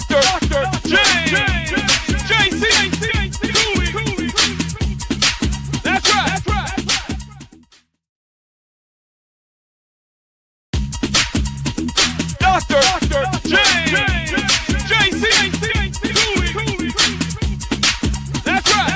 Dr. James JC Cooley. That's right. Dr. James JC Cooley. That's right.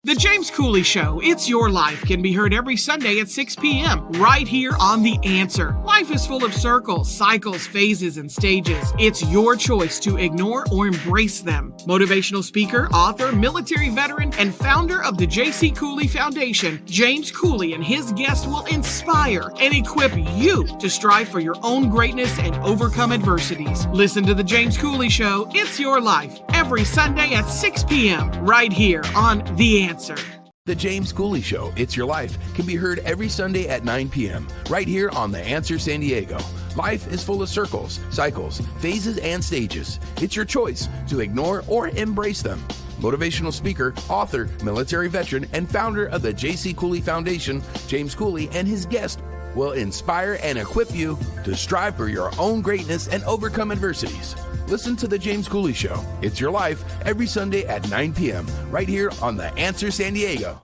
The James Cooley Show, It's Your Life, can be heard every Sunday at 6 p.m. right here on The Answer. Life is full of circles, cycles, phases, and stages. It's your choice to ignore or embrace them. Motivational speaker, author, military veteran, and founder of the J.C. Cooley Foundation, James Cooley and his guests will inspire and equip you to strive for your own greatness and overcome adversities. Listen to The James Cooley Show, It's Your Life, every Sunday at 6 p.m. right here on The Answer. The James Cooley Show, It's Your Life, can be heard every Sunday at 9 p.m. right here on The Answer San Diego. Life is full of circles, cycles, phases, and stages. It's your choice to ignore or embrace them. Motivational speaker, author, military veteran, and founder of the J.C. Cooley Foundation, James Cooley and his guests will inspire and equip you to strive for your own greatness and overcome adversities. Listen to The James Cooley Show, It's Your Life, every Sunday at 9 p.m. right here on The Answer San Diego.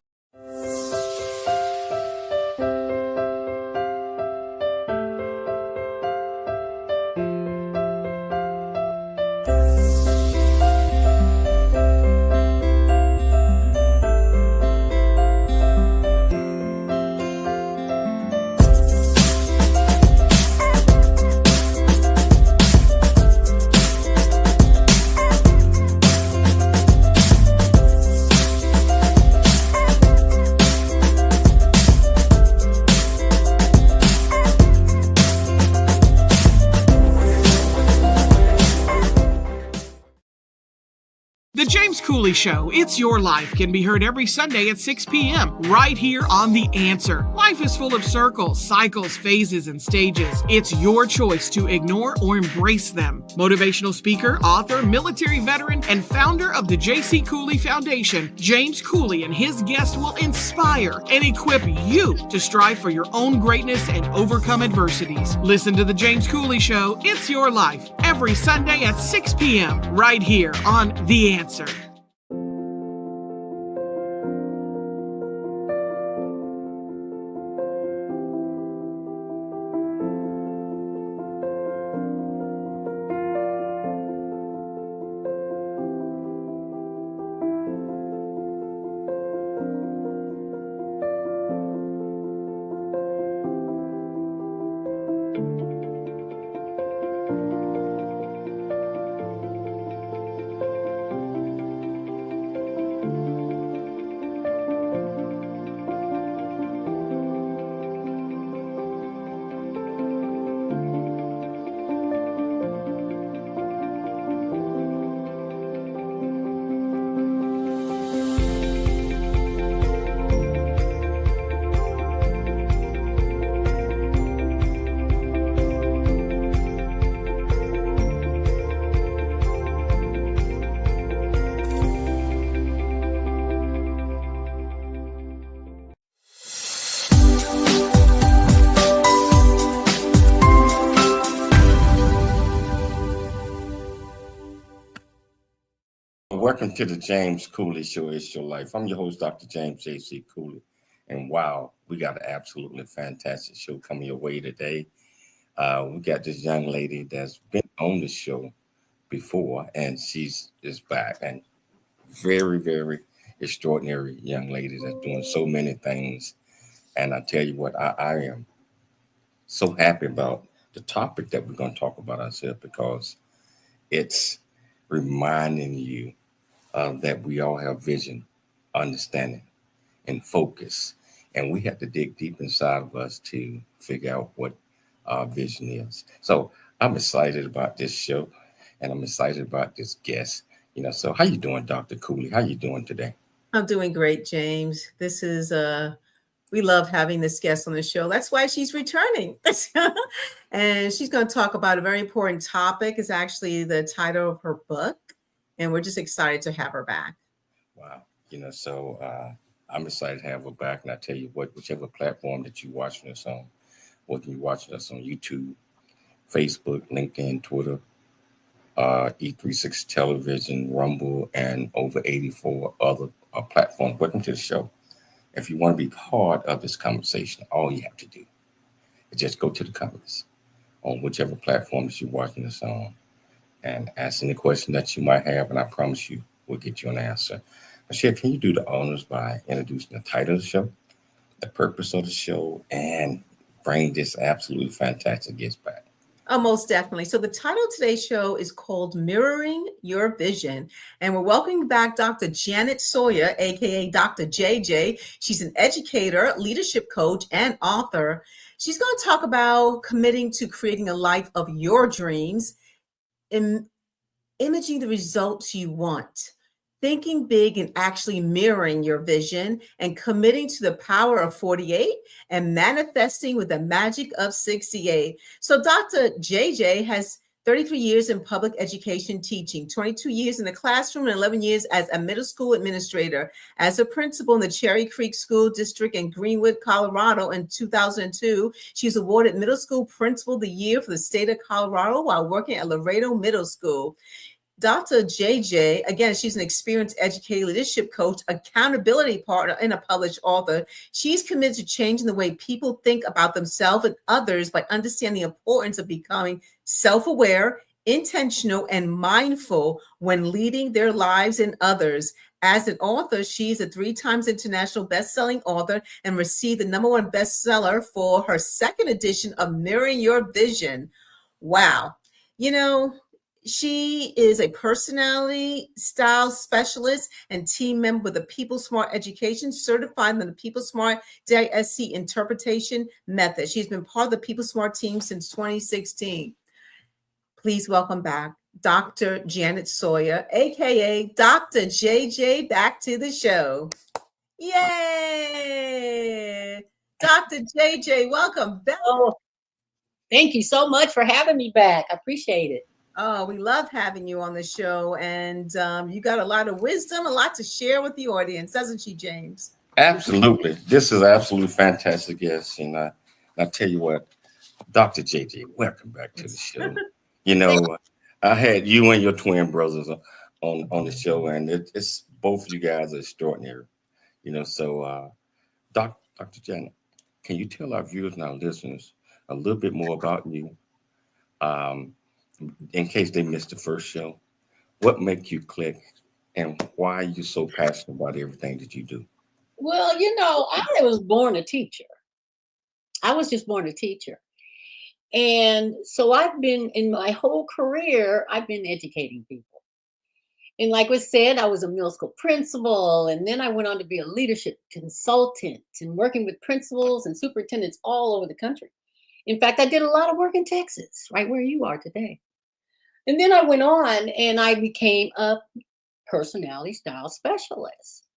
The James Cooley Show, It's Your Life, can be heard every Sunday at 6 p.m. right here on The Answer. Life is full of circles, cycles, phases, and stages. It's your choice to ignore or embrace them. Motivational speaker, author, military veteran, and founder of the J.C. Cooley Foundation, James Cooley and his guests will inspire and equip you to strive for your own greatness and overcome adversities. Listen to The James Cooley Show, It's Your Life, every Sunday at 6 p.m. right here on The Answer. Welcome to the James Cooley Show, It's Your Life. I'm your host, Dr. James J.C. Cooley. And wow, we got an absolutely fantastic show coming your way today. We got this young lady that's been on the show before, and she's back. And very, very extraordinary young lady that's doing so many things. And I tell you what, I am so happy about the topic that we're going to talk about ourselves, because it's reminding you that we all have vision, understanding, and focus. And we have to dig deep inside of us to figure out what our vision is. So I'm excited about this show, and I'm excited about this guest. So how you doing, Dr. Cooley? How you doing today? I'm doing great, James. This is we love having this guest on the show. That's why she's returning. And she's going to talk about a very important topic. It's actually the title of her book. And we're just excited to have her back. Wow. I'm excited to have her back. And I tell you what, whichever platform that you're watching us on, whether you're watching us on YouTube, Facebook, LinkedIn, Twitter, E36 Television, Rumble, and over 84 other platforms. Welcome to the show. If you want to be part of this conversation, all you have to do is just go to the comments on whichever platforms you're watching us on and ask any question that you might have, and I promise you we'll get you an answer. Michelle, can you do the honors by introducing the title of the show, the purpose of the show, and bring this absolutely fantastic guest back? Oh, most definitely. So the title of today's show is called Mirroring Your Vision. And we're welcoming back Dr. Janet Sawyer, aka Dr. JJ. She's an educator, leadership coach, and author. She's going to talk about committing to creating a life of your dreams, imaging the results you want, thinking big and actually mirroring your vision, and committing to the power of 48 and manifesting with the magic of 68. So Dr. JJ has 33 years in public education teaching, 22 years in the classroom, and 11 years as a middle school administrator. As a principal in the Cherry Creek School District in Greenwood, Colorado in 2002, she was awarded Middle School Principal of the Year for the state of Colorado while working at Laredo Middle School. Dr. JJ, again, she's an experienced educator, leadership coach, accountability partner, and a published author. She's committed to changing the way people think about themselves and others by understanding the importance of becoming self-aware, intentional, and mindful when leading their lives and others. As an author, she's a 3 times international best-selling author and received the #1 bestseller for her second edition of Mirroring Your Vision. Wow. You know, she is a personality style specialist and team member with the People Smart Education, certified in the People Smart DISC interpretation method. She's been part of the People Smart team since 2016. Please welcome back Dr. Janet Sawyer, aka Dr. JJ, back to the show. Yay! Dr. JJ, welcome back. Oh, thank you so much for having me back. I appreciate it. Oh, we love having you on the show, and you got a lot of wisdom, a lot to share with the audience, doesn't she, James? Absolutely. This is absolutely fantastic, yes. And I tell you what, Dr. JJ, welcome back to the show. You know, I had you and your twin brothers on the show, and it's both of you guys are extraordinary. You know, so Dr. Janet, can you tell our viewers and our listeners a little bit more about you? In case they missed the first show, what make you click and why are you so passionate about everything that you do? Well, you know, I was born a teacher. I was just born a teacher. And so I've been in my whole career, I've been educating people. And like was said, I was a middle school principal, and then I went on to be a leadership consultant and working with principals and superintendents all over the country. In fact, I did a lot of work in Texas, right where you are today. And then I went on and I became a personality style specialist.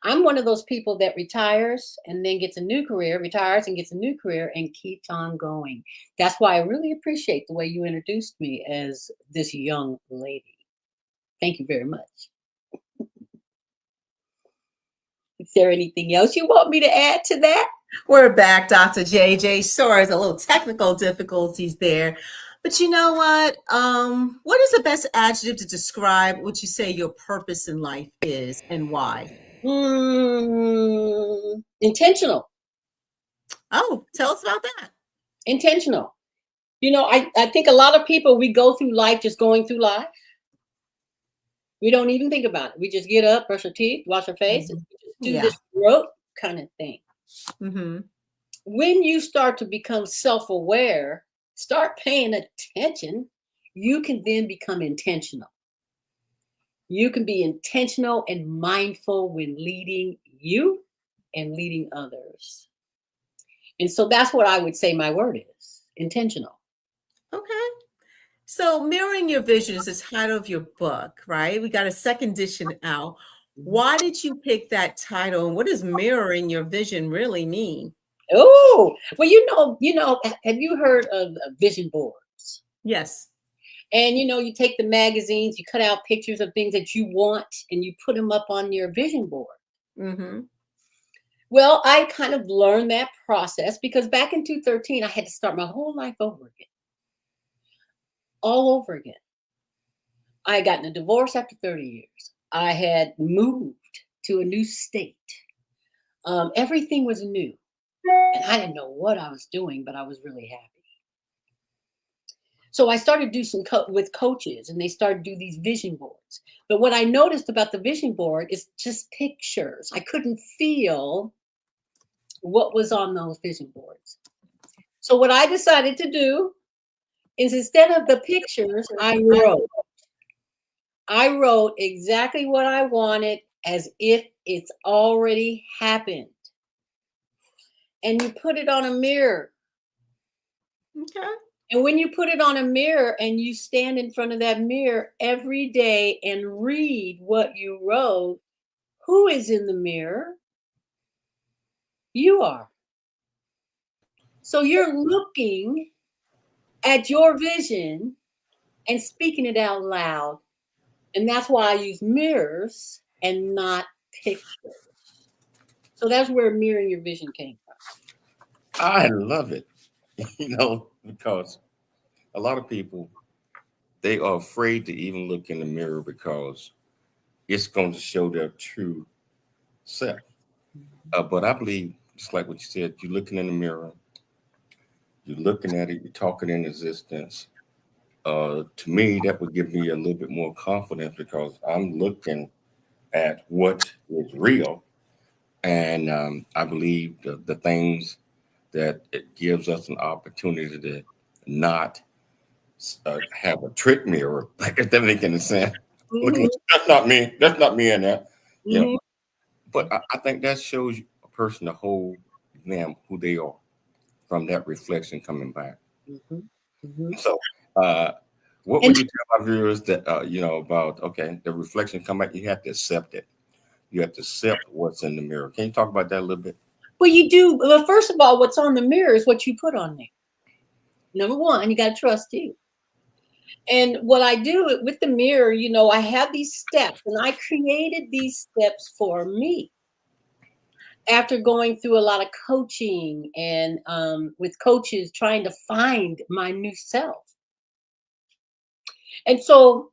I'm one of those people that retires and then gets a new career, retires and gets a new career and keeps on going. That's why I really appreciate the way you introduced me as this young lady. Thank you very much. Is there anything else you want me to add to that? We're back, Dr. JJ. Sorry, there's a little technical difficulties there. But you know what? What is the best adjective to describe what you say your purpose in life is and why? Intentional. Oh, tell us about that. Intentional. You know, I think a lot of people, we go through life just going through life. We don't even think about it. We just get up, brush our teeth, wash our face, and do this rote kind of thing. Mm-hmm. When you start to become self-aware, start paying attention, you can then become intentional. You can be intentional and mindful when leading you and leading others. And so that's what I would say my word is, intentional. Okay. So Mirroring Your Vision is the title of your book, right? We got a second edition out. Why did you pick that title? And what does mirroring your vision really mean? Oh, well, you know, have you heard of vision boards? Yes. And, you know, you take the magazines, you cut out pictures of things that you want, and you put them up on your vision board. Mm-hmm. Well, I kind of learned that process because back in 2013, I had to start my whole life over again, all over again. I had gotten a divorce after 30 years. I had moved to a new state. Everything was new. And I didn't know what I was doing, but I was really happy. So I started to do some with coaches, and they started to do these vision boards. But what I noticed about the vision board is just pictures. I couldn't feel what was on those vision boards. So what I decided to do is instead of the pictures, I wrote exactly what I wanted as if it's already happened. And you put it on a mirror. Okay. And when you put it on a mirror and you stand in front of that mirror every day and read what you wrote, who is in the mirror? You are. So you're looking at your vision and speaking it out loud. And that's why I use mirrors and not pictures. So that's where mirroring your vision came from. I love it, because a lot of people, they are afraid to even look in the mirror because it's going to show their true self. But I believe, just like what you said, you're looking in the mirror, you're looking at it, you're talking in existence. To me, that would give me a little bit more confidence because I'm looking at what is real. And I believe the things that it gives us an opportunity to not have a trick mirror, like if that makes any sense. Looking, that's not me. That's not me in there. Mhm. But I think that shows a person the whole them who they are from that reflection coming back. Mhm. Mhm. So, what would you tell our viewers that about the reflection come back? You have to accept it. You have to accept what's in the mirror. Can you talk about that a little bit? Well, you do. Well, first of all, what's on the mirror is what you put on there. Number one, you got to trust you. And what I do with the mirror, I have these steps, and I created these steps for me after going through a lot of coaching and with coaches trying to find my new self. And so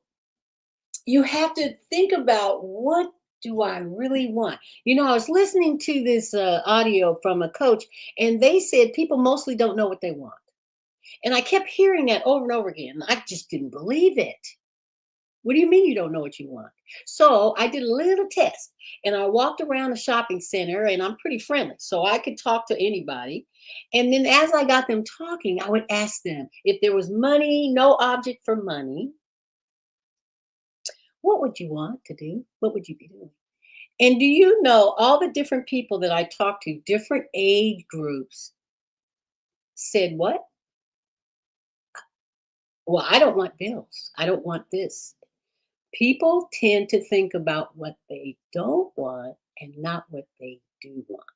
you have to think about, what do I really want? I was listening to this audio from a coach, and they said people mostly don't know what they want. And I kept hearing that over and over again. I just didn't believe it. What do you mean you don't know what you want? So I did a little test, and I walked around a shopping center, and I'm pretty friendly, so I could talk to anybody. And then as I got them talking, I would ask them, if there was money, no object for money, what would you want to do? What would you be doing? And do you know all the different people that I talked to, different age groups, said what? Well, I don't want bills. I don't want this. People tend to think about what they don't want and not what they do want.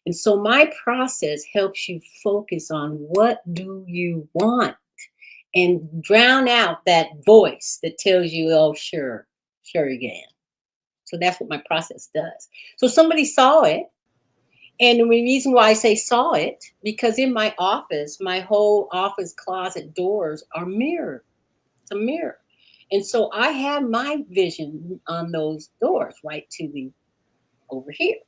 And so my process helps you focus on what do you want and drown out that voice that tells you, oh, sure you can. So that's what my process does. So somebody saw it. And the reason why I say saw it, because in my office, my whole office closet doors are mirrored. It's a mirror. And so I have my vision on those doors right to the over here.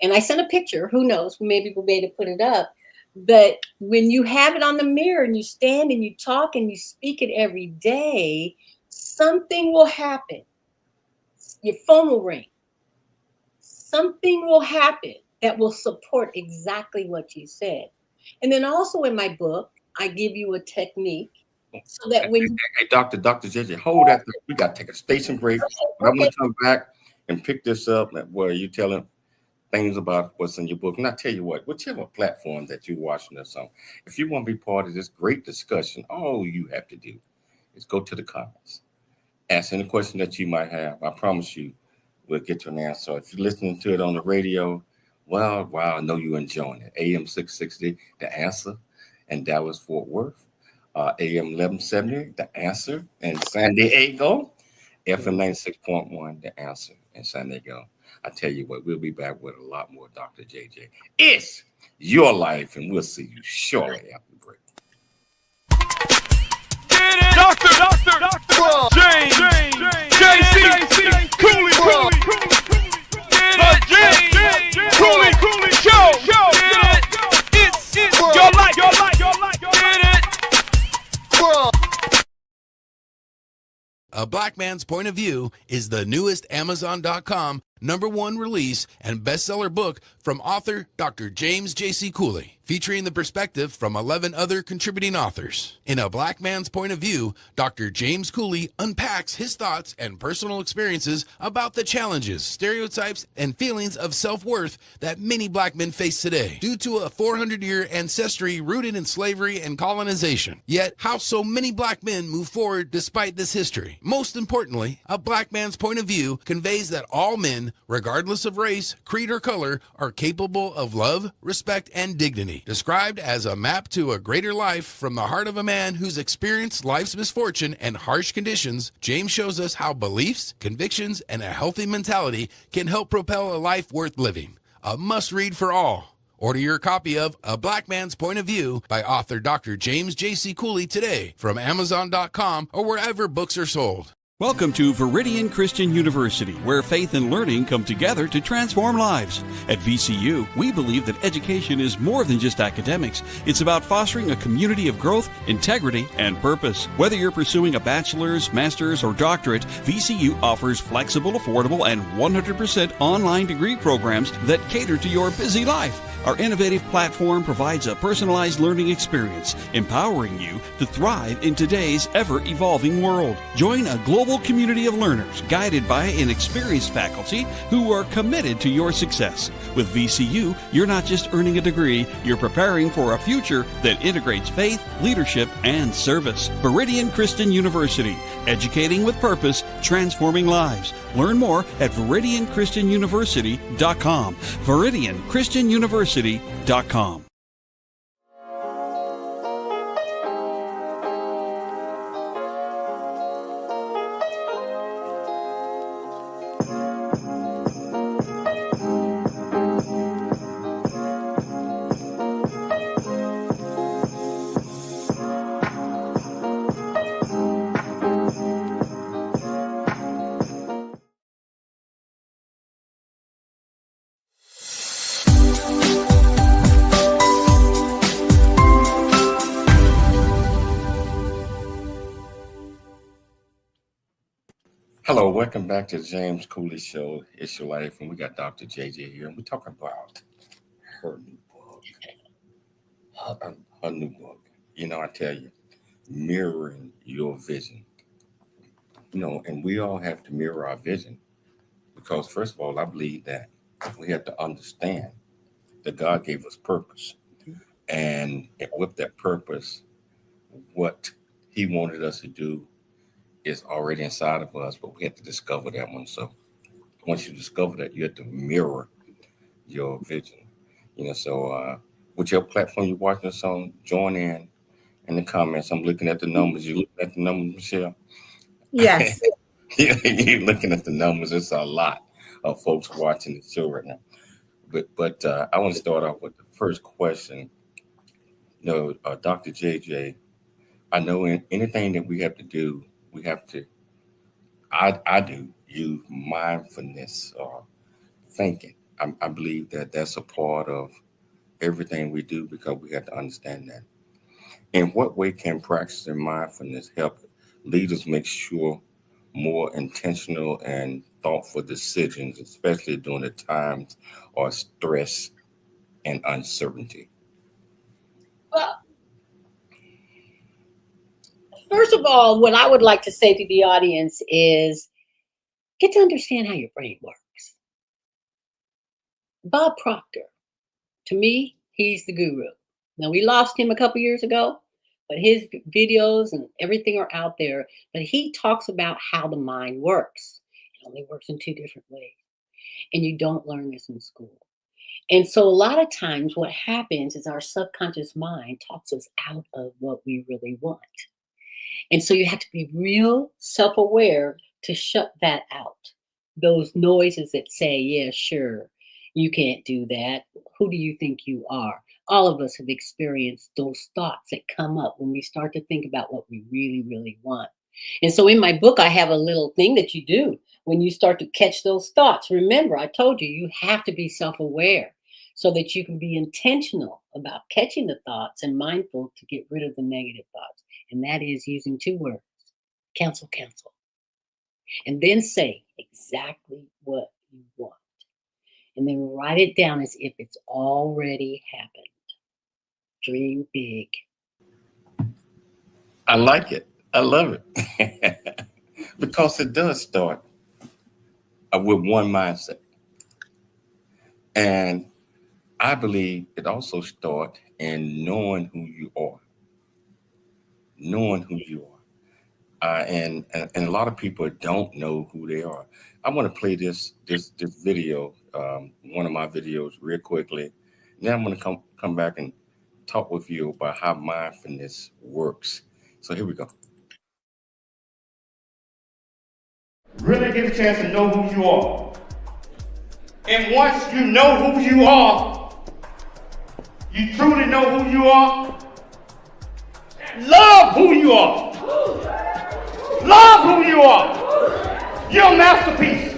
And I sent a picture, who knows, maybe we'll be able to put it up. But when you have it on the mirror and you stand and you talk and you speak it every day, something will happen. Your phone will ring. Something will happen that will support exactly what you said. And then also in my book, I give you a technique so that when Hey, Dr. JJ, hold that. We got to take a station break. But I'm going to come back and pick this up where you're telling things about what's in your book. And I tell you what, whichever platform that you're watching us on, if you want to be part of this great discussion, all you have to do is go to the comments. Ask any question that you might have. I promise you, we'll get you an answer. If you're listening to it on the radio, well, I know you're enjoying it. AM 660, The Answer in Dallas, Fort Worth. AM 1170, The Answer in San Diego. FM 96.1, The Answer in San Diego. I tell you what, we'll be back with a lot more Dr. JJ. It's your life, and we'll see you shortly after the break. Doctor James JC Cooley James Cooley Show. It's your life. A Black Man's Point of View is the newest Amazon.com #1 release and bestseller book from author Dr. James J.C. Cooley, featuring the perspective from 11 other contributing authors. In A Black Man's Point of View, Dr. James Cooley unpacks his thoughts and personal experiences about the challenges, stereotypes, and feelings of self-worth that many black men face today due to a 400-year ancestry rooted in slavery and colonization. Yet, how so many black men move forward despite this history. Most importantly, A Black Man's Point of View conveys that all men, regardless of race, creed, or color, are capable of love, respect, and dignity. Described as a map to a greater life from the heart of a man who's experienced life's misfortune and harsh conditions, James shows us how beliefs, convictions, and a healthy mentality can help propel a life worth living. A must-read for all. Order your copy of A Black Man's Point of View by author Dr. James J.C. Cooley today from Amazon.com or wherever books are sold. Welcome to Viridian Christian University, where faith and learning come together to transform lives. At VCU, we believe that education is more than just academics. It's about fostering a community of growth, integrity, and purpose. Whether you're pursuing a bachelor's, master's, or doctorate, VCU offers flexible, affordable, and 100% online degree programs that cater to your busy life. Our innovative platform provides a personalized learning experience, empowering you to thrive in today's ever-evolving world. Join a global community of learners guided by an experienced faculty who are committed to your success. With VCU, you're not just earning a degree, you're preparing for a future that integrates faith, leadership, and service. Viridian Christian University, educating with purpose, transforming lives. Learn more at ViridianChristianUniversity.com. ViridianChristianUniversity.com. Hello, welcome back to the James Cooley Show. It's your life, and we got Dr. JJ here, and we're talking about her new book. Her new book. You know, I tell you, mirroring your vision. You know, and we all have to mirror our vision because, first of all, I believe that we have to understand that God gave us purpose, and with that purpose, what He wanted us to do is already inside of us, but we have to discover that one. So once you discover that, you have to mirror your vision. You know, so with your platform you're watching us on, join in the comments. I'm looking at the numbers. You looking at the numbers, Michelle? Yes. You're looking at the numbers. It's a lot of folks watching the show right now. But I want to start off with the first question. You know, Dr. JJ, I know in anything that we have to do, we have to, I do use mindfulness or thinking. I believe that that's a part of everything we do because we have to understand that. In what way can practicing mindfulness help leaders make sure more intentional and thoughtful decisions, especially during the times of stress and uncertainty? Well, first of all, what I would like to say to the audience is get to understand how your brain works. Bob Proctor, to me, he's the guru. Now, we lost him a couple years ago, but his videos and everything are out there. But he talks about how the mind works. It only works in two different ways. And you don't learn this in school. And so a lot of times what happens is our subconscious mind talks us out of what we really want. And so you have to be real self-aware to shut that out. Those noises that say, yeah, sure, you can't do that. Who do you think you are? All of us have experienced those thoughts that come up when we start to think about what we really, really want. And so in my book, I have a little thing that you do when you start to catch those thoughts. Remember, I told you, you have to be self-aware so that you can be intentional about catching the thoughts and mindful to get rid of the negative thoughts. And that is using 2 words: cancel, cancel. And then say exactly what you want. And then write it down as if it's already happened. Dream big. I like it. I love it. Because it does start with one mindset. And I believe it also starts in knowing who you are. Knowing who you are. And a lot of people don't know who they are. I want to play this video, one of my videos, real quickly. Then I'm going to come back and talk with you about how mindfulness works. So here we go. Really get a chance to know who you are. And once you know who you are, you truly know who you are, love who you are. Love who you are. You're a masterpiece.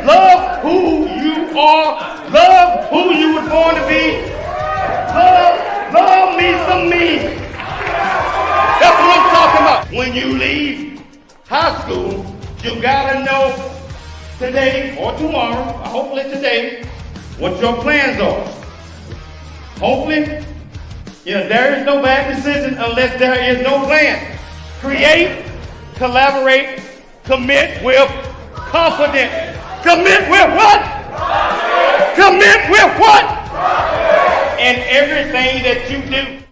Love who you are. Love who you were born to be. Love me some me. That's what I'm talking about. When you leave high school, you gotta know today or tomorrow, or hopefully today, what your plans are. Hopefully, there is no bad decision unless there is no plan. Create, collaborate, commit with confidence. Commit with what? Commit with what? And everything that you do.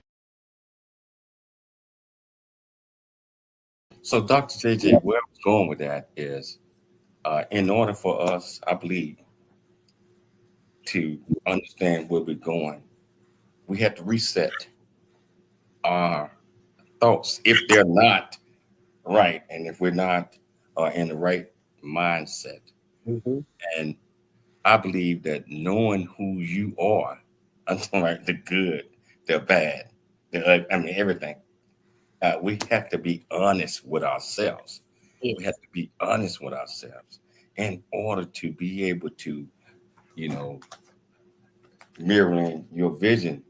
So Dr. JJ, where I was going with that is, in order for us, I believe, to understand where we're going, we have to reset our thoughts if they're not right, and if we're not in the right mindset. Mm-hmm. And I believe that knowing who you are, like the good, the bad, everything, we have to be honest with ourselves. Yes. We have to be honest with ourselves in order to be able to, mirroring your vision.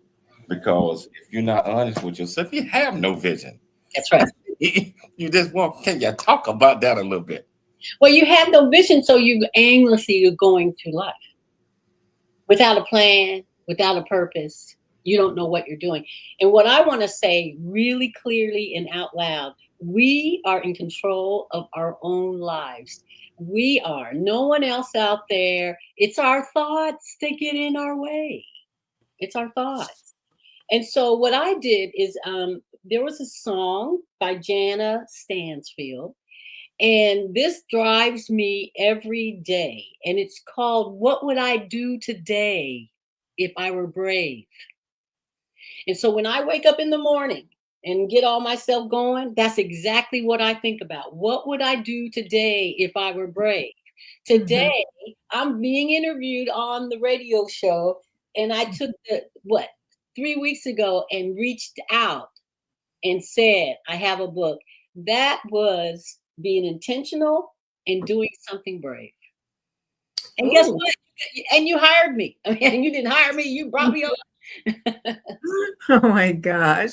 Because if you're not honest with yourself, you have no vision. That's right. You just want. Can you talk about that a little bit? Well, you have no vision, so you aimlessly you're going through life without a plan, without a purpose. You don't know what you're doing. And what I want to say really clearly and out loud, we are in control of our own lives. We are. No one else out there. It's our thoughts that get in our way. It's our thoughts. And so what I did is there was a song by Jana Stansfield, and this drives me every day. And it's called, What Would I Do Today If I Were Brave? And so when I wake up in the morning and get all myself going, that's exactly what I think about. What would I do today if I were brave? Today, I'm being interviewed on the radio show, and I took 3 weeks ago and reached out and said, I have a book. That was being intentional and doing something brave. And guess what? And you hired me. I mean, you didn't hire me. You brought me on. Oh my gosh.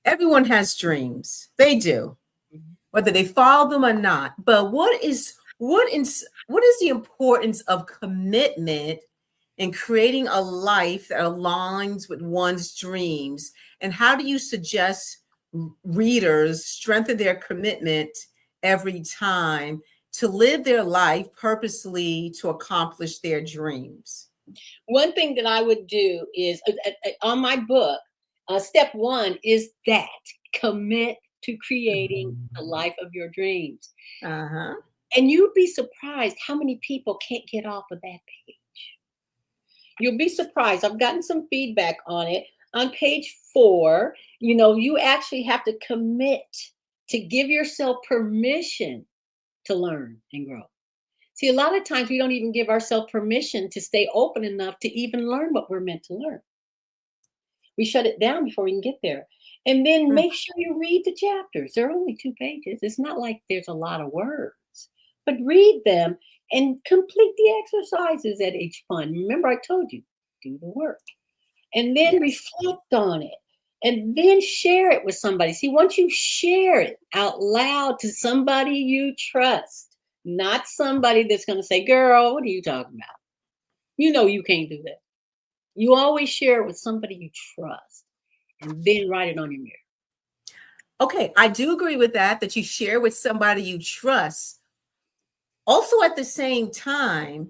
Everyone has dreams. They do, whether they follow them or not. But what is the importance of commitment in creating a life that aligns with one's dreams? And how do you suggest readers strengthen their commitment every time to live their life purposely to accomplish their dreams? One thing that I would do is on my book, step 1 is that commit to creating the life of your dreams. Uh-huh. And you'd be surprised how many people can't get off of that page. You'll be surprised. I've gotten some feedback on it. On page 4, you actually have to commit to give yourself permission to learn and grow. See, a lot of times we don't even give ourselves permission to stay open enough to even learn what we're meant to learn. We shut it down before we can get there. And then make sure you read the chapters. They're only 2 pages. It's not like there's a lot of words, but read them and complete the exercises at each fun. Remember, I told you, do the work and then reflect on it and then share it with somebody. See, once you share it out loud to somebody you trust, not somebody that's going to say, girl, what are you talking about? You know, you can't do that. You always share it with somebody you trust and then write it on your mirror. Okay, I do agree with that you share with somebody you trust. Also, at the same time,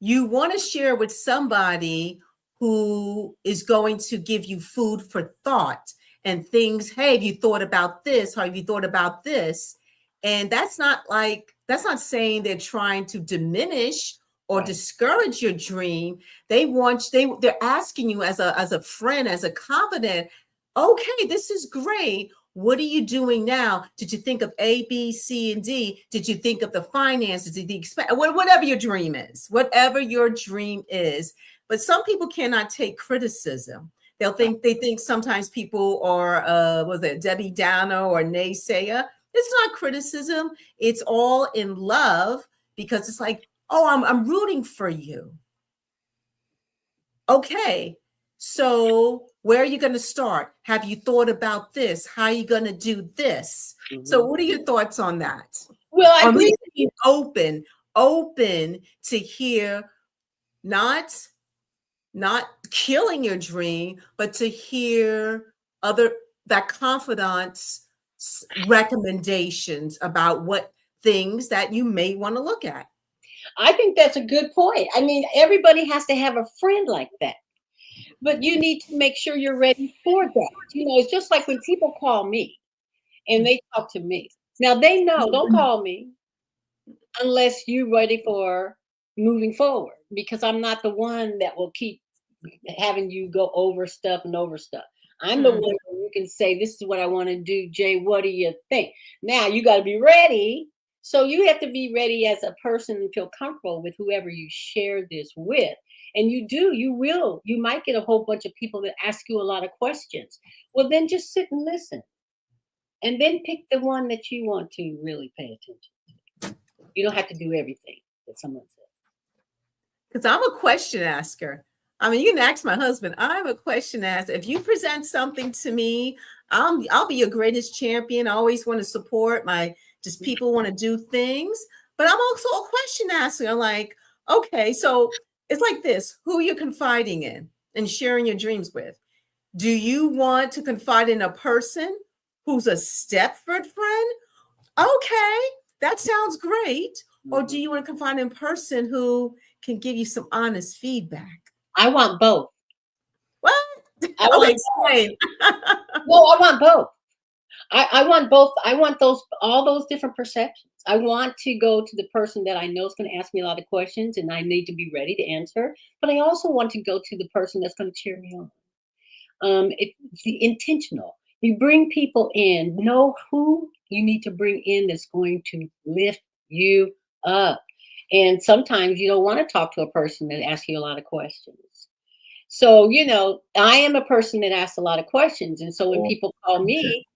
you want to share with somebody who is going to give you food for thought and things. Hey, have you thought about this? How have you thought about this? And that's not saying they're trying to diminish or discourage your dream. They're asking you as a friend, as a confidant, okay, this is great. What are you doing now? Did you think of A, B, C, and D? Did you think of the finances? Did you expect whatever your dream is, whatever your dream is? But some people cannot take criticism. They think sometimes people are, Debbie Downer or naysayer. It's not criticism. It's all in love because it's like, oh, I'm rooting for you. Okay. So where are you going to start? Have you thought about this? How are you going to do this? Mm-hmm. So what are your thoughts on that? Well, I agree. Being open to hear, not killing your dream, but to hear that confidant's recommendations about what things that you may want to look at. I think that's a good point. I mean, everybody has to have a friend like that. But you need to make sure you're ready for that. You know, it's just like when people call me and they talk to me. Now they know, don't call me unless you're ready for moving forward, because I'm not the one that will keep having you go over stuff and over stuff. I'm the one who you can say, this is what I want to do. Jay, what do you think? Now you got to be ready. So you have to be ready as a person and feel comfortable with whoever you share this with. And you might get a whole bunch of people that ask you a lot of questions. Well, then just sit and listen. And then pick the one that you want to really pay attention to. You don't have to do everything that someone says. Because I'm a question asker. I mean, you can ask my husband. I'm a question asker. If you present something to me, I'll be your greatest champion. I always want to support people want to do things. But I'm also a question asker. I'm like, okay, so it's like this. Who are you confiding in and sharing your dreams with? Do you want to confide in a person who's a Stepford friend? Okay, that sounds great. Or do you want to confide in a person who can give you some honest feedback? I want both. What? Explain. No, I want both. I want both. I want all those different perceptions. I want to go to the person that I know is going to ask me a lot of questions and I need to be ready to answer. But I also want to go to the person that's going to cheer me on. It's intentional. You bring people in, know who you need to bring in that's going to lift you up. And sometimes you don't want to talk to a person that asks you a lot of questions. So, I am a person that asks a lot of questions. And so when people call me,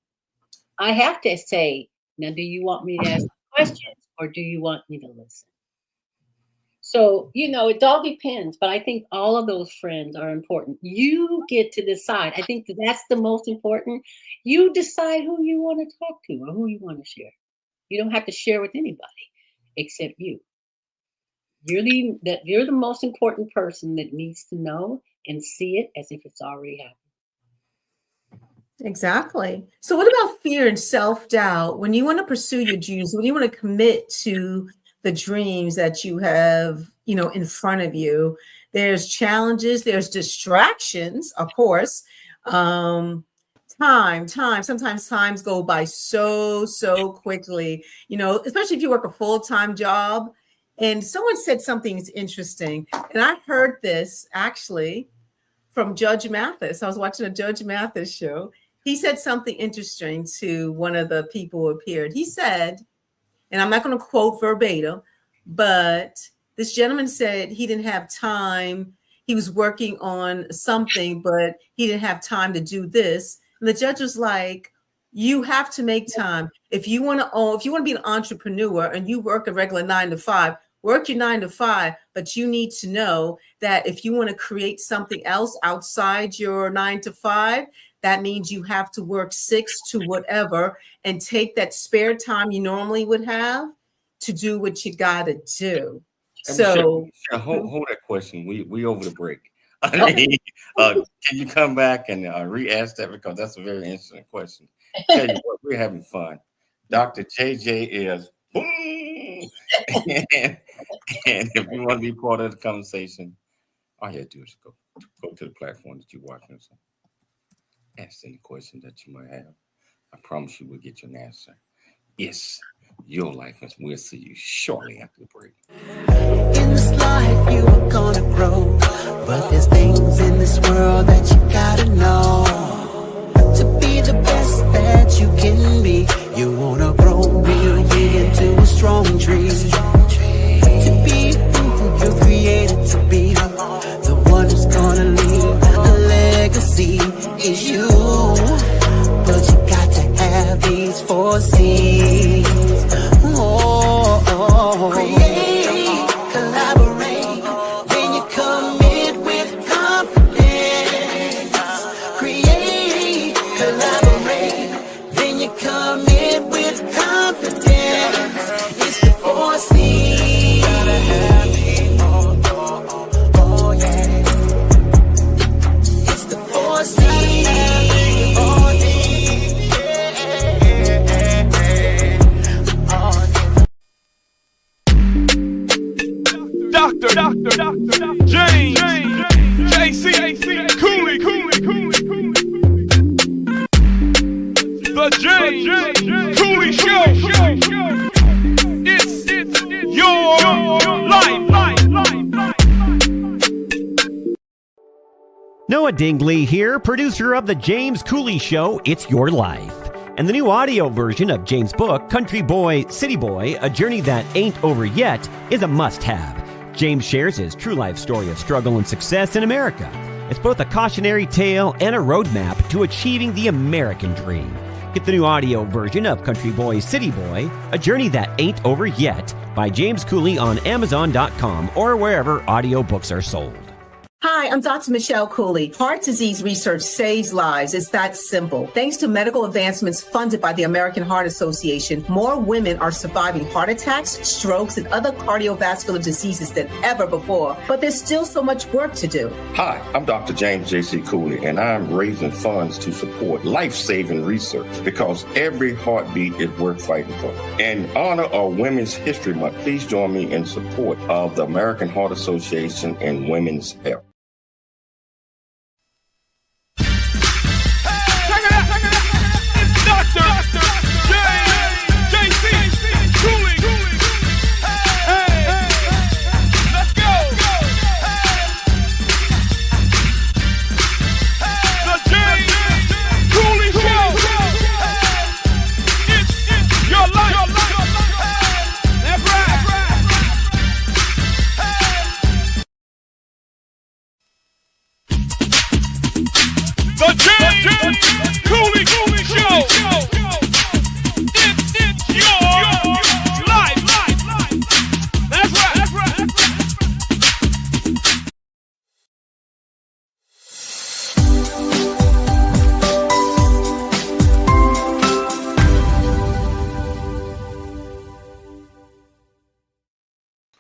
I have to say, now, do you want me to ask questions or do you want me to listen? So, it all depends. But I think all of those friends are important. You get to decide. I think that's the most important. You decide who you want to talk to or who you want to share. You don't have to share with anybody except you. You're the most important person that needs to know and see it as if it's already happened. Exactly. So what about fear and self-doubt when you want to pursue your dreams, when you want to commit to the dreams that you have, in front of you? There's challenges, there's distractions, of course. Sometimes times go by so quickly, especially if you work a full-time job. And someone said something that's interesting. And I heard this actually from Judge Mathis. I was watching a Judge Mathis show. he said something interesting to one of the people who appeared. He said, and I'm not going to quote verbatim, but this gentleman said he didn't have time. He was working on something, but he didn't have time to do this. And the judge was like, you have to make time. If you want to be an entrepreneur and you work a regular 9 to 5, work your 9 to 5, but you need to know that if you want to create something else outside your 9 to 5, that means you have to work 6 to whatever and take that spare time you normally would have to do what you got to do. So Michelle, hold that question. We over the break. Can you come back and re-ask that, because that's a very interesting question. Tell you what, we're having fun. Dr. JJ is boom. and if you want to be part of the conversation, all you have to do is go to the platform that you're watching. So ask any question that you might have. I promise you we'll get you an answer. Yes, your life, and we'll see you shortly after the break. In this life you are gonna grow, but there's things in this world that you gotta know. To be the best that you can be, you wanna grow real big into a strong tree. To be who you're created to be, the one who's gonna leave a legacy is you. But you got to have these 4 C's. Create, collaborate, then you commit with confidence. Create, collaborate, then you commit with confidence. It's the 4 C's. Oh yeah. It's the 4 C's. Dr. James JC Cooley. The James Cooley Show. It's your life. Noah Dingley here, producer of The James Cooley Show, It's Your Life. And the new audio version of James' book, Country Boy, City Boy, A Journey That Ain't Over Yet, is a must-have. James shares his true life story of struggle and success in America. It's both a cautionary tale and a roadmap to achieving the American dream. Get the new audio version of Country Boy, City Boy, A Journey That Ain't Over Yet by James Cooley on Amazon.com or wherever audiobooks are sold. Hi, I'm Dr. Michelle Cooley. Heart disease research saves lives. It's that simple. Thanks to medical advancements funded by the American Heart Association, more women are surviving heart attacks, strokes, and other cardiovascular diseases than ever before. But there's still so much work to do. Hi, I'm Dr. James J.C. Cooley, and I'm raising funds to support life-saving research, because every heartbeat is worth fighting for. In honor of Women's History Month, please join me in support of the American Heart Association and women's health.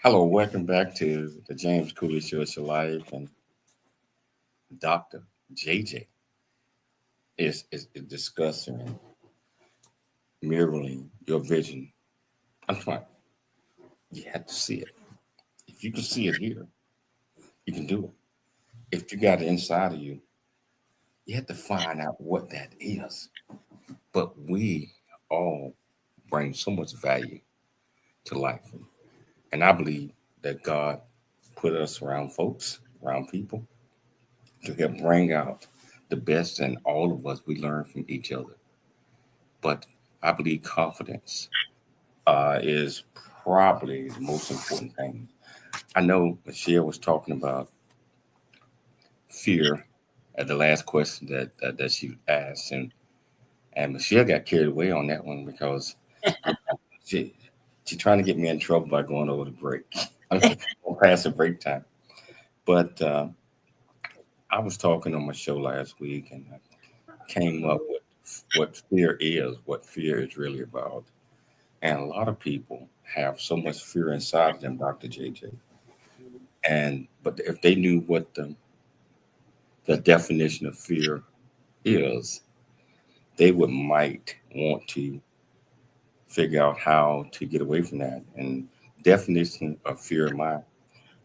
Hello, welcome back to the James Cooley Show. It's Your Life, and Dr. JJ is discussing and mirroring your vision. I'm fine. You have to see it. If you can see it here, you can do it. If you got it inside of you, you have to find out what that is. But we all bring so much value to life. And I believe that God put us around folks, around people, to help bring out the best in all of us. We learn from each other. But I believe confidence is probably the most important thing. I know Michelle was talking about fear at the last question that she asked, and Michelle got carried away on that one because she trying to get me in trouble by going over the break. I'm past the break time. But I was talking on my show last week, and I came up with what fear is, what fear is really about. And a lot of people have so much fear inside of them, Dr. JJ. But if they knew what the definition of fear is, they might want to figure out how to get away from that. And definition of fear, in my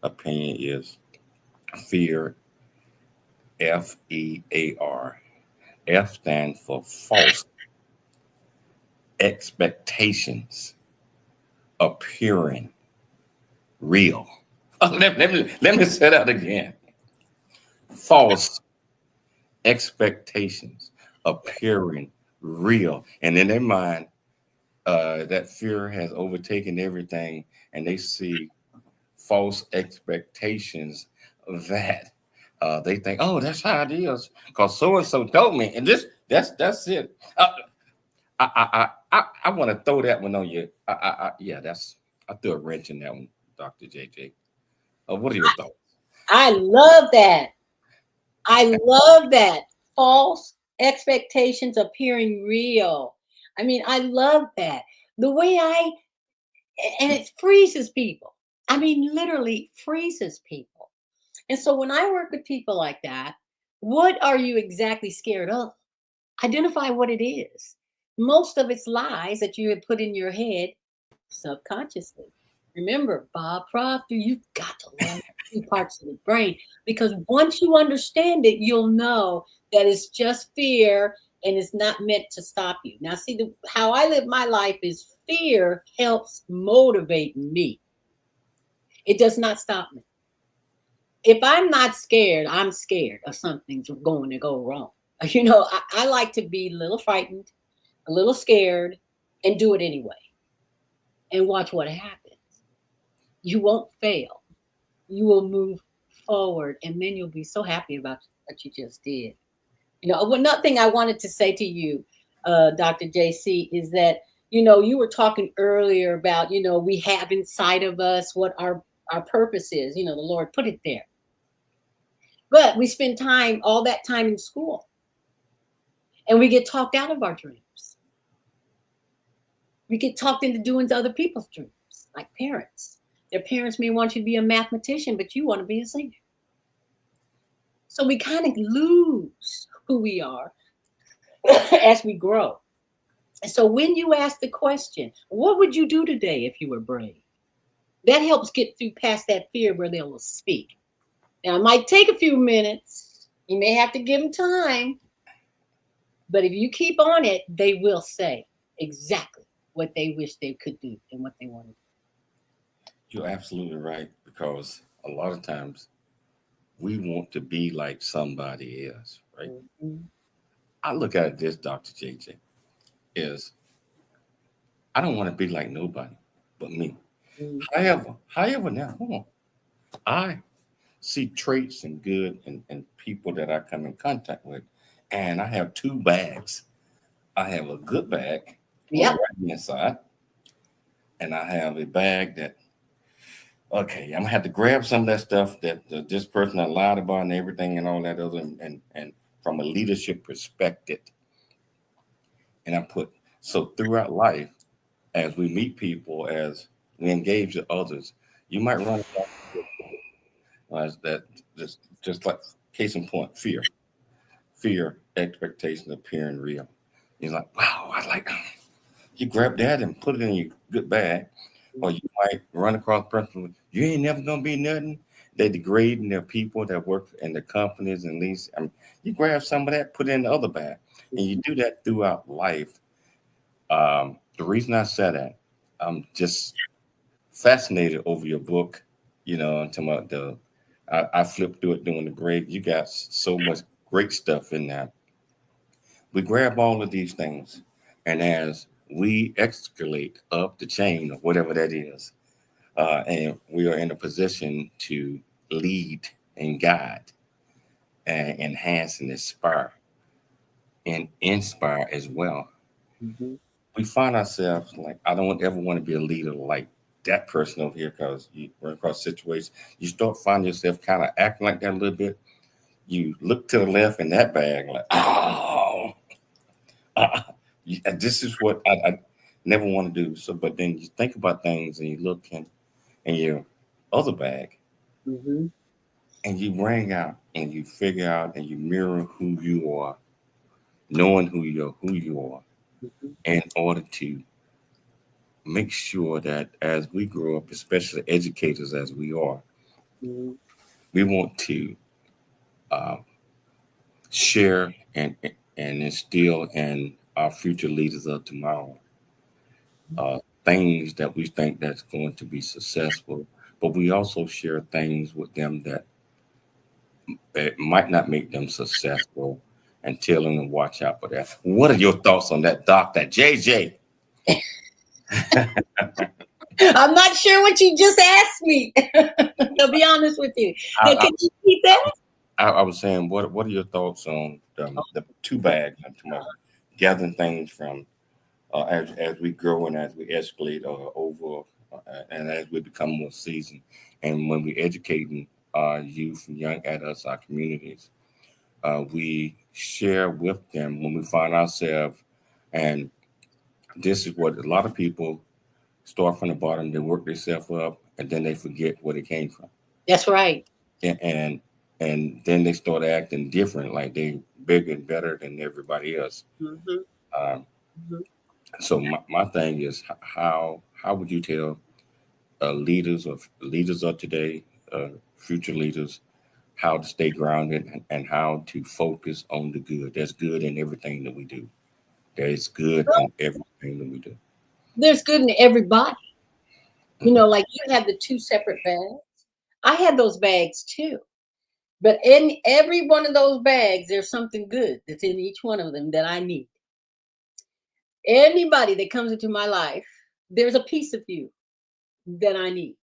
opinion, is fear, FEAR. F stands for false expectations appearing real. Let me say that again. False expectations appearing real. And in their mind, that fear has overtaken everything, and they see false expectations that they think, oh, that's how it is, because so and so told me, and that's it. I want to throw that one on you. I threw a wrench in that one, Dr. JJ. What are your thoughts? I love that. I love that. False expectations appearing real. I mean, I love that. The way and it freezes people. I mean, literally freezes people. And so when I work with people like that, what are you exactly scared of? Identify what it is. Most of it's lies that you have put in your head subconsciously. Remember, Bob Proctor, you've got to learn two parts of the brain, because once you understand it, you'll know that it's just fear and it's not meant to stop you. Now, see, how I live my life is fear helps motivate me. It does not stop me. If I'm not scared, I'm scared of something's going to go wrong. You know, I like to be a little frightened, a little scared, and do it anyway. And watch what happens. You won't fail. You will move forward, and then you'll be so happy about what you just did. You know, another thing I wanted to say to you, Dr. JC, is that, you know, you were talking earlier about, you know, we have inside of us what our purpose is. You know, the Lord put it there. But we spend all that time in school, and we get talked out of our dreams. We get talked into doing other people's dreams, like parents. Their parents may want you to be a mathematician, but you want to be a singer. So we kind of lose who we are as we grow. And so when you ask the question, what would you do today if you were brave? That helps get through past that fear where they will speak. Now, it might take a few minutes. You may have to give them time. But if you keep on it, they will say exactly what they wish they could do and what they want to do. You're absolutely right, because a lot of times we want to be like somebody else, right? Mm-hmm. I look at this, Dr. JJ, is I don't want to be like nobody but me. Mm-hmm. However, now, hold on. I see traits and good in people that I come in contact with, and I have two bags. I have a good bag on the right-hand side, and I have a bag that, okay, I'm gonna have to grab some of that stuff that this person I lied about and everything and all that other, and from a leadership perspective. And so throughout life, as we meet people, as we engage with others, you might run across that just like case in point, fear, expectations appearing real. You're like, wow, you grab that and put it in your good bag. Or you might run across a person, you ain't never gonna be nothing. They degrading their people that work in the companies and these. I mean, you grab some of that, put it in the other bag, and you do that throughout life. The reason I said that, I'm just fascinated over your book. You know, I'm talking about I flipped through it during the break. You got so much great stuff in that. We grab all of these things, and as we escalate up the chain or whatever that is, and we are in a position to lead and guide and enhance and inspire as well. Mm-hmm. We find ourselves like, I don't ever want to be a leader like that person over here, because you run across situations, you start finding yourself kind of acting like that a little bit. You look to the left in that bag, like, oh, this is what I never want to do. So, but then you think about things and you look in your other bag, Mm-hmm. and you bring out and you figure out and you mirror who you are, knowing who you are, Mm-hmm. in order to make sure that as we grow up, especially educators as we are, Mm-hmm. we want to share and instill in our future leaders of tomorrow things that we think that's going to be successful, but we also share things with them that it might not make them successful, and tell them to watch out for that. What are your thoughts on that, Dr. JJ? I'm not sure what you just asked me. To be honest with you, can you repeat that? I was saying, what are your thoughts on the two bags? I'm talking about gathering things from as we grow and as we escalate over and as we become more seasoned, and when we educating our youth and young adults, our communities, we share with them when we find ourselves, and this is what a lot of people start from the bottom, they work themselves up, and then they forget where they came from. That's right. And then they start acting different, like they bigger and better than everybody else. Mm-hmm. So my thing is, how would you tell leaders of today, future leaders, how to stay grounded and how to focus on the good? There's good in everything that we do. There is good in everything that we do. There's good in everybody. You know, like you had the two separate bags. I had those bags too. But in every one of those bags, there's something good that's in each one of them that I need. Anybody that comes into my life, there's a piece of you that I need.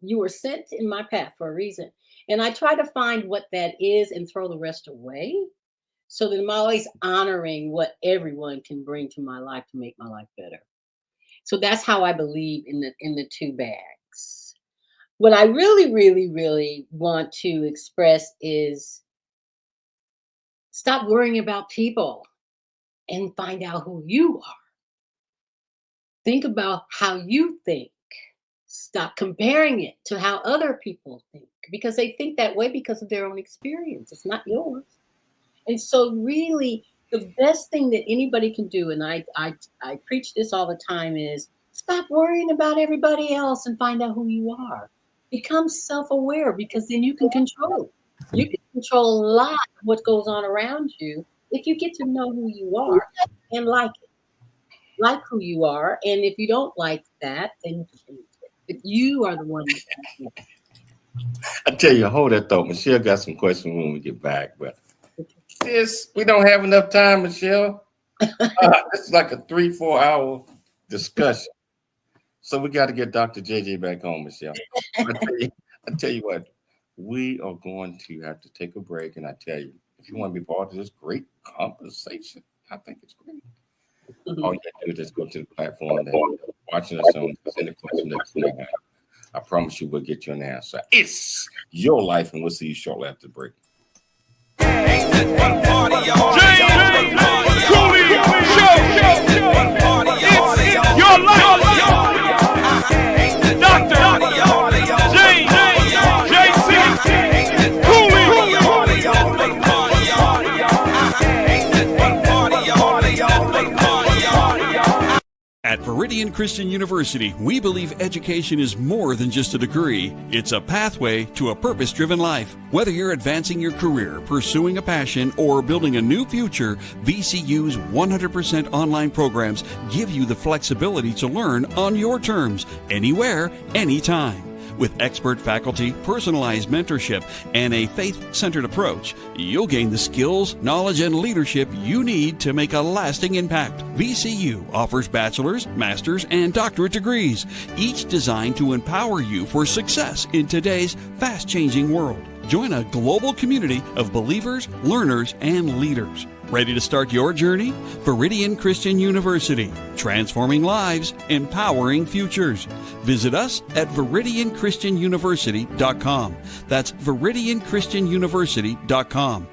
You were sent in my path for a reason. And I try to find what that is and throw the rest away, so that I'm always honoring what everyone can bring to my life to make my life better. So that's how I believe in the two bags. What I really, really, really want to express is stop worrying about people and find out who you are. Think about how you think. Stop comparing it to how other people think, because they think that way because of their own experience. It's not yours. And so really the best thing that anybody can do, and I preach this all the time, is stop worrying about everybody else and find out who you are. Become self-aware, because then you can control. You can control a lot of what goes on around you if you get to know who you are and like it. Like who you are. And if you don't like that, then change it. But you are the one that can change it. I tell you, hold that thought. Michelle got some questions when we get back, but we don't have enough time, Michelle. It's like a 3-4 hour discussion. So we got to get Dr. JJ back on, Michelle. I tell you what, we are going to have to take a break. And I tell you, if you want to be part of this great conversation, I think it's great. All you have to do is just go to the platform and watching us on, send a question that you have. I promise you we'll get you an answer. It's your life, and we'll see you shortly after the break. Your life. Dr. James J.C. Cooley. At Viridian Christian University, we believe education is more than just a degree. It's a pathway to a purpose-driven life. Whether you're advancing your career, pursuing a passion, or building a new future, VCU's 100% online programs give you the flexibility to learn on your terms, anywhere, anytime. With expert faculty, personalized mentorship, and a faith-centered approach, you'll gain the skills, knowledge, and leadership you need to make a lasting impact. VCU offers bachelor's, master's, and doctorate degrees, each designed to empower you for success in today's fast-changing world. Join a global community of believers, learners, and leaders. Ready to start your journey? Viridian Christian University, transforming lives, empowering futures. Visit us at ViridianChristianUniversity.com. That's ViridianChristianUniversity.com.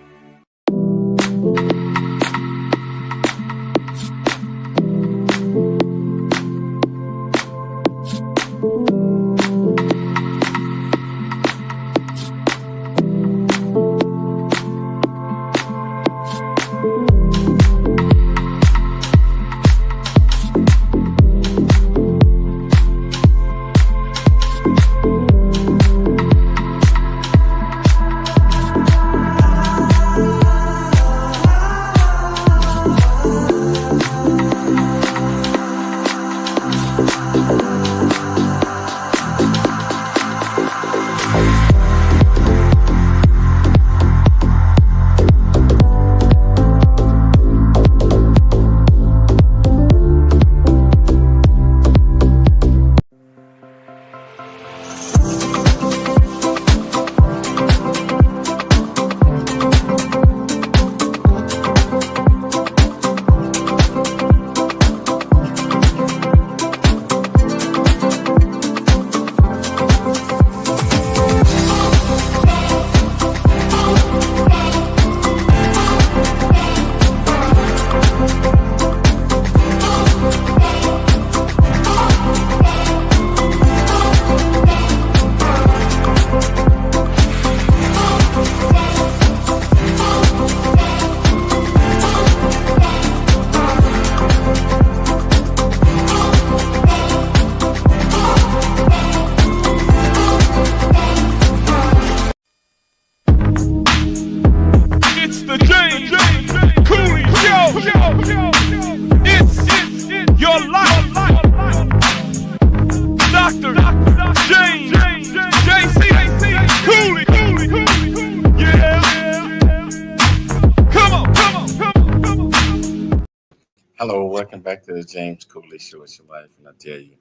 Hello, welcome back to the James Cooley Show. It's your life, and I tell you,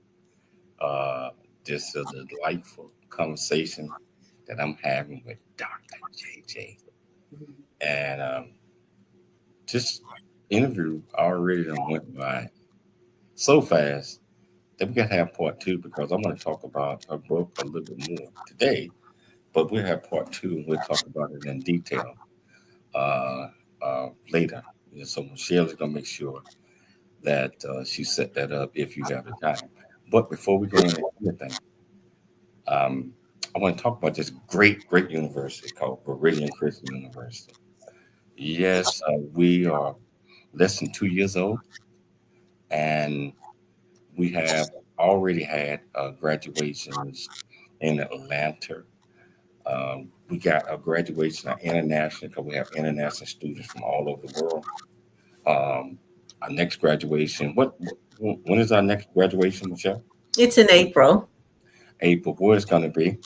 this is a delightful conversation that I'm having with Dr. JJ. And this interview already done went by so fast that we got to have part two, because I want to talk about her book a little bit more today, but we'll have part two and we'll talk about it in detail later. So Michelle is going to make sure that she set that up if you have the time. But before we go into anything, I want to talk about this great university called Viridian Christian University. Yes, we are less than 2 years old, and we have already had graduations in Atlanta. We got a graduation international, because we have international students from all over the world. Our next graduation, when is our next graduation, Michelle? It's in April. April. Where it's going to be?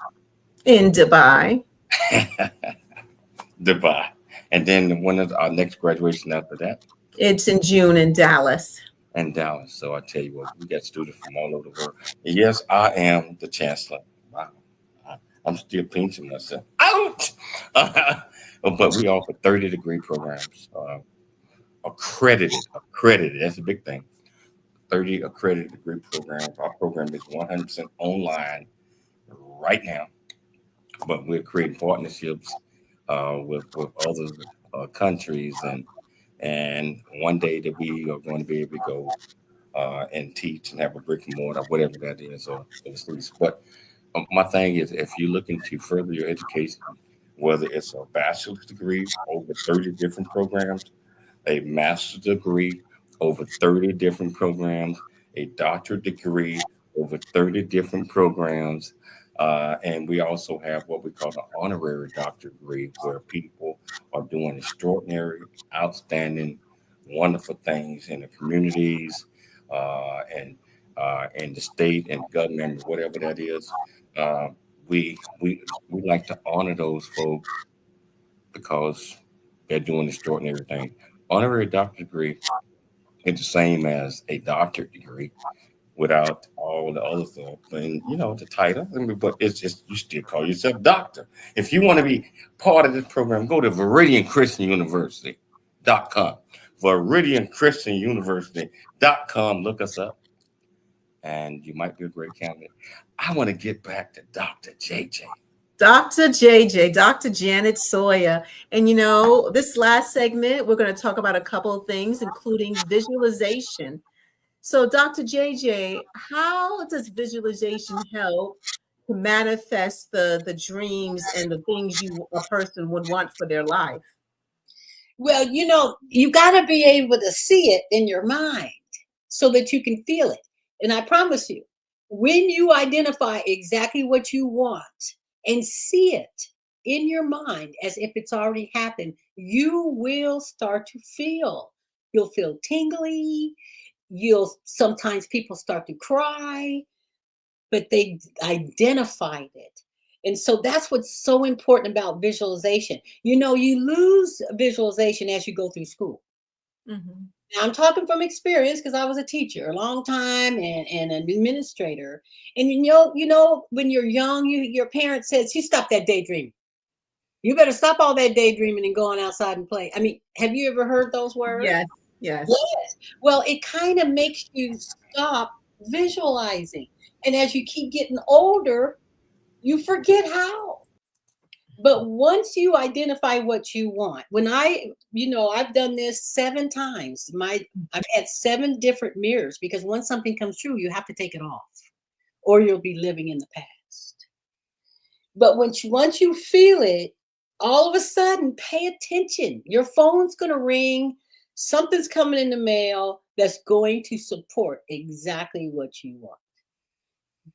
In Dubai. Dubai. And then when is our next graduation after that? It's in June in Dallas. In Dallas. So I tell you what, we got students from all over the world. And yes, I am the chancellor. Wow. I'm still pinching myself. Out! But we offer 30-degree programs. Accredited. That's a big thing. 30 accredited degree programs. Our program is 100% online right now, but we're creating partnerships with other countries, and one day that we are going to be able to go and teach and have a brick and mortar, whatever that is, or overseas. But my thing is, if you're looking to further your education, whether it's a bachelor's degree, over 30 different programs, a master's degree, over 30 different programs, a doctorate degree, over 30 different programs. And we also have what we call an honorary doctorate degree, where people are doing extraordinary, outstanding, wonderful things in the communities and in the state and government, whatever that is. we like to honor those folks because they're doing extraordinary things. Honorary doctorate degree is the same as a doctorate degree without all the other stuff. And the title, but it's just you still call yourself doctor. If you want to be part of this program, go to ViridianChristianUniversity.com. ViridianChristianUniversity.com. Look us up, and you might be a great candidate. I want to get back to Dr. JJ. Dr. JJ, Dr. Janet Sawyer. And this last segment, we're going to talk about a couple of things, including visualization. So, Dr. JJ, how does visualization help to manifest the dreams and the things a person would want for their life? Well, you got to be able to see it in your mind so that you can feel it. And I promise you, when you identify exactly what you want and see it in your mind as if it's already happened, you will start to feel. You'll feel tingly. Sometimes people start to cry, but they identified it. And so that's what's so important about visualization. You lose visualization as you go through school. Mm-hmm. Now, I'm talking from experience because I was a teacher a long time and an administrator. And when you're young, your parents says, you stop that daydreaming. You better stop all that daydreaming and going outside and play. I mean, have you ever heard those words? Yes. Well, it kind of makes you stop visualizing. And as you keep getting older, you forget how. But once you identify what you want, I've done this 7 times. I've had 7 different mirrors because once something comes true, you have to take it off or you'll be living in the past. But once you feel it, all of a sudden, pay attention. Your phone's going to ring. Something's coming in the mail that's going to support exactly what you want.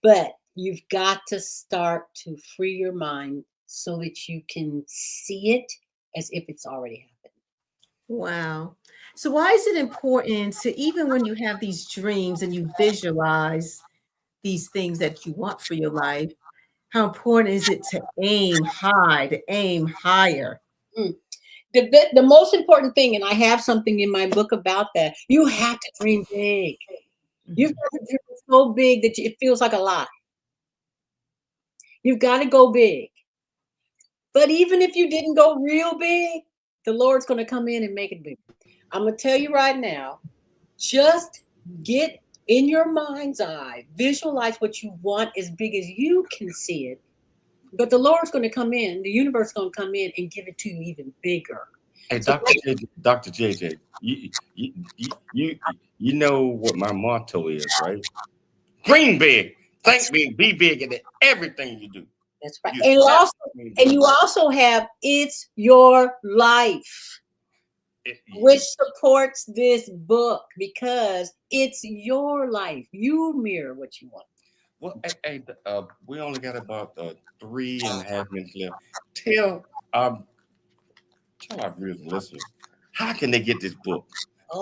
But you've got to start to free your mind so that you can see it as if it's already happened. Wow. So why is it important to, even when you have these dreams and you visualize these things that you want for your life, how important is it to aim high, to aim higher? The most important thing, and I have something in my book about that, you have to dream big. You've got to dream so big that it feels like a lot. You've got to go big. But even if you didn't go real big, the Lord's going to come in and make it big. I'm going to tell you right now, just get in your mind's eye, visualize what you want as big as you can see it. But the Lord's going to come in, the universe is going to come in and give it to you even bigger. Hey, Dr. JJ, you know what my motto is, right? Dream big, think big, be big in everything you do. That's right. And you also have It's Your Life, which supports this book because it's your life. You mirror what you want. Well, hey, we only got about 3.5 minutes left. Tell our viewers and listeners, how can they get this book?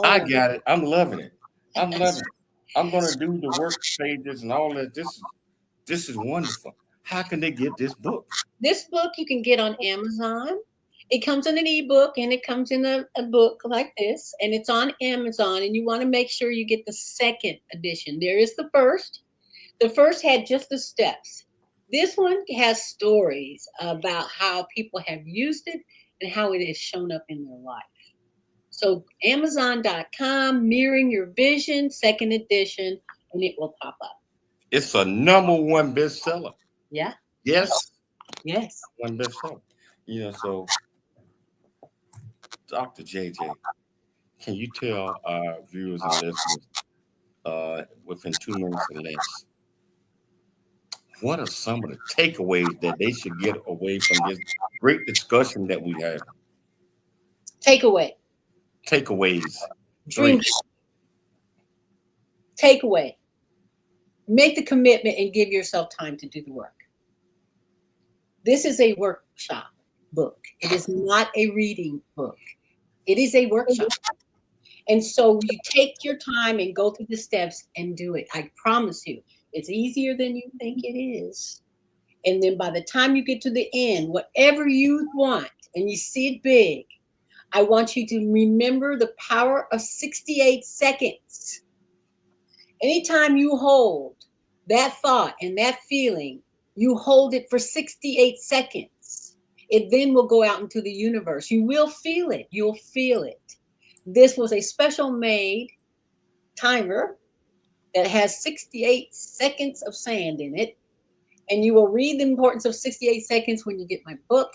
I got it. I'm loving it. I'm loving it. I'm going to do the work pages and all that. This is wonderful. How can they get this book? This book you can get on Amazon. It comes in an ebook and it comes in a book like this, and it's on Amazon. And you want to make sure you get the second edition. There is the first. The first had just the steps. This one has stories about how people have used it and how it has shown up in their life. So Amazon.com, Mirroring Your Vision, second edition, and it will pop up. It's a #1 bestseller. Yeah. Yes. One bestseller. So Dr. JJ, can you tell our viewers and listeners within 2 minutes or less, what are some of the takeaways that they should get away from this great discussion that we have? Takeaways. Dream. Takeaway. Make the commitment and give yourself time to do the work. This is a workshop book. It is not a reading book. It is a workshop. And so you take your time and go through the steps and do it. I promise you, it's easier than you think it is. And then by the time you get to the end, whatever you want, and you see it big, I want you to remember the power of 68 seconds. Anytime you hold that thought and that feeling, you hold it for 68 seconds. It then will go out into the universe. You will feel it. You'll feel it. This was a special made timer that has 68 seconds of sand in it. And you will read the importance of 68 seconds when you get my book.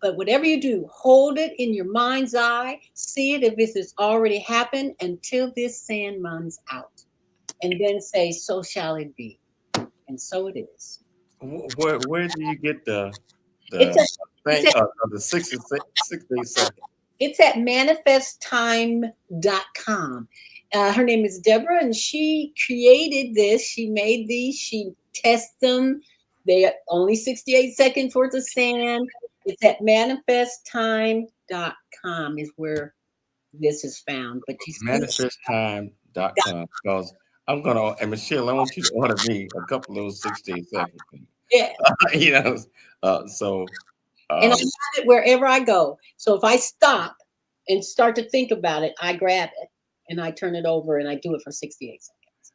But whatever you do, hold it in your mind's eye. See it if this has already happened until this sand runs out. And then say, so shall it be. And so it is. Where do you get the It's 60 seconds? It's at manifesttime.com. Her name is Deborah, and she created this. She made these. She tests them. They are only 68 seconds worth of sand. It's at manifesttime.com is where this is found. But Manifesttime.com, because I'm gonna, and Michelle, I want you to order me a couple of those 68 seconds. Yeah. And I have it wherever I go. So if I stop and start to think about it, I grab it and I turn it over and I do it for 68 seconds.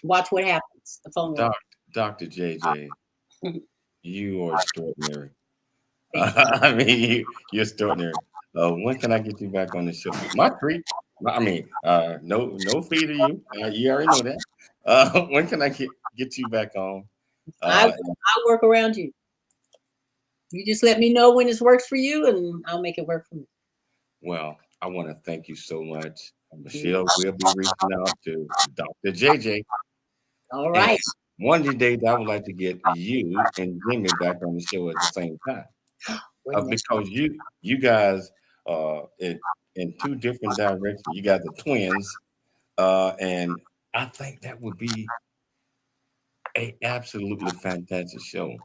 Watch what happens. The phone will. Dr. JJ, you are extraordinary. I mean, you're extraordinary. When can I get you back on the show? My treat. I mean, no fee to you. You already know that. When can I get you back on? I'll work around you. You just let me know when it works for you, and I'll make it work for me. Well, I want to thank you so much. Michelle will be reaching out to Dr. JJ. All right. And one of these days, I would like to get you and Jimmy back on the show at the same time. Because you guys in two different directions. You guys are twins, and I think that would be an absolutely fantastic show.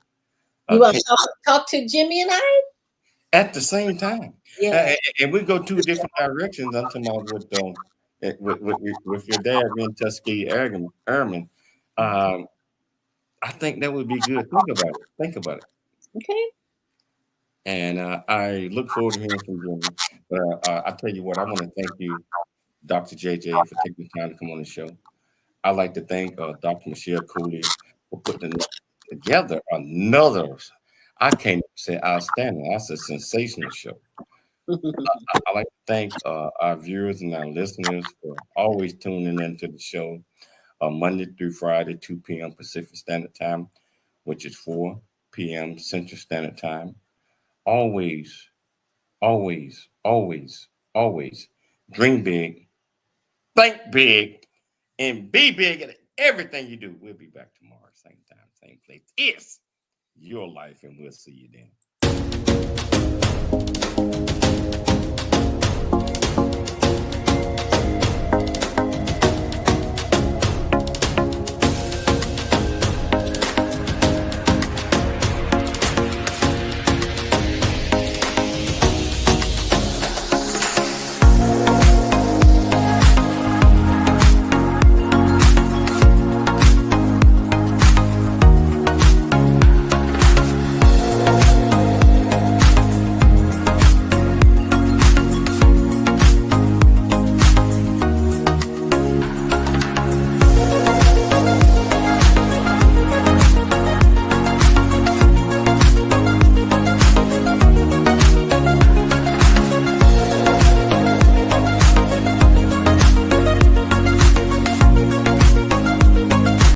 You want to talk to Jimmy and I at the same time? Yeah, and we go two different directions. I'm talking about with your dad being Tuskegee Airman. I think that would be good. Think about it. Okay. And I look forward to hearing from Jimmy. But I tell you what, I want to thank you, Dr. JJ, for taking the time to come on the show. I'd like to thank Dr. Michelle Cooley for putting together another, I can't say outstanding, that's a sensational show. I'd like to thank our viewers and our listeners for always tuning into the show Monday through Friday, 2 p.m. Pacific Standard Time, which is 4 p.m. Central Standard Time. Always, always, always, always dream big, think big, and be big at everything you do. We'll be back tomorrow, same time, same place. It's your life, and we'll see you then.